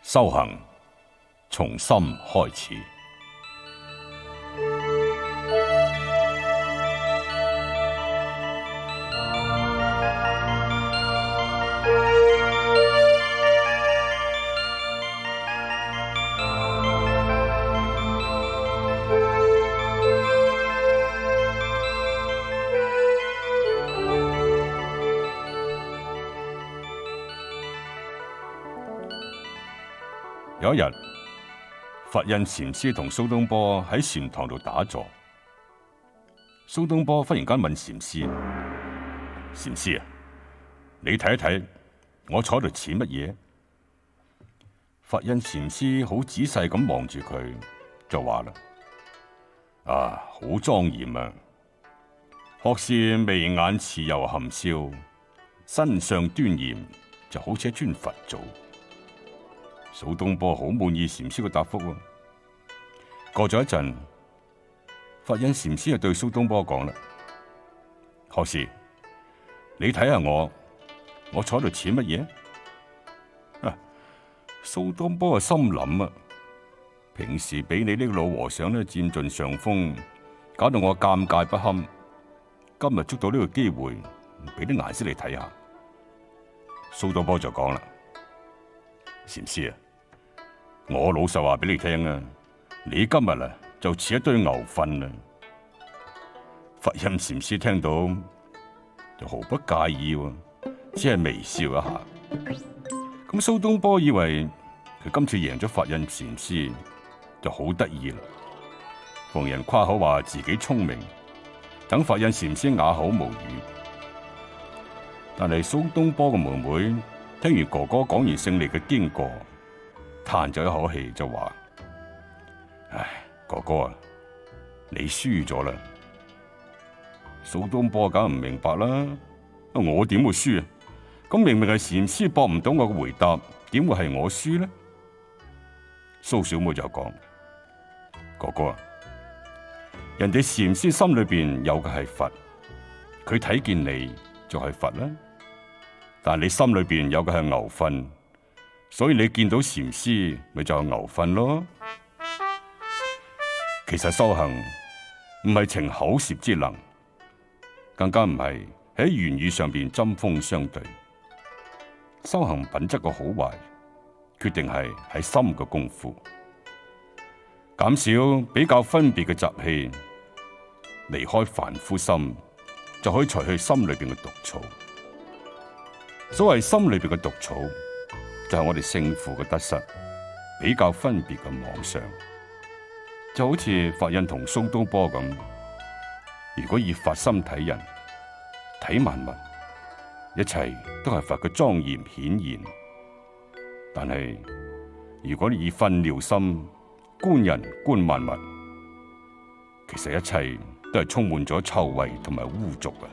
修行從心開始。有一日，佛印禪師同蘇東坡喺禪堂度打坐。蘇東坡忽然間問禪師：禪師啊，你睇一睇我坐喺度似乜嘢？佛印禪師好仔細咁望住佢，就話啦：啊，好莊嚴啊！學士眉眼慈柔含笑，身上端嚴，就好似一尊佛祖。蘇東坡好滿意禪師嘅答覆喎。過咗一陣，佛印禪師就對蘇東坡講啦：學士，你睇下我坐喺度似乜嘢？蘇東坡嘅心諗啊，平時俾你呢個老和尚咧佔盡上風，搞到我尷尬不堪。今日捉到呢個機會，俾啲顏色你睇下。蘇東坡就講啦：禪師啊，我老實話俾你聽啊，你今日啊就似一堆牛糞啊！佛印禪師聽到就毫不介意喎，只係微笑一下。咁蘇東坡以為佢今次贏咗佛印禪師，就好得意啦。逢人誇口話自己聰明，等佛印禪師啞口無語。但係蘇東坡嘅妹妹聽完哥哥講完勝利嘅經過，嘆咗一口氣就話：唉，哥哥啊，你輸咗啦！蘇東坡梗唔明白啦，我點會輸啊？咁明明係禪師駁唔到我嘅回答，點會係我輸呢？蘇小妹就講：哥哥啊，人哋禪師心裏邊有嘅係佛，佢睇見你就係佛啦。但你心裏邊有嘅係牛糞，所以你見到禪師咪就係牛糞咯。其實修行唔係逞口舌之能，更加唔係喺言語上邊針鋒相對。修行品質嘅好壞，決定係喺心嘅功夫。減少比較分別嘅習氣，離開凡夫心，就可以除去心裏邊嘅毒草。所謂心裏邊嘅毒草，就係我哋勝負嘅得失，比較分別嘅妄想。就好似佛印同蘇東坡咁，如果以佛心睇人、睇萬物，一切都係佛嘅莊嚴顯現。但係如果你以糞尿心觀人觀萬物，其實一切都係充滿咗臭味同埋污濁啊！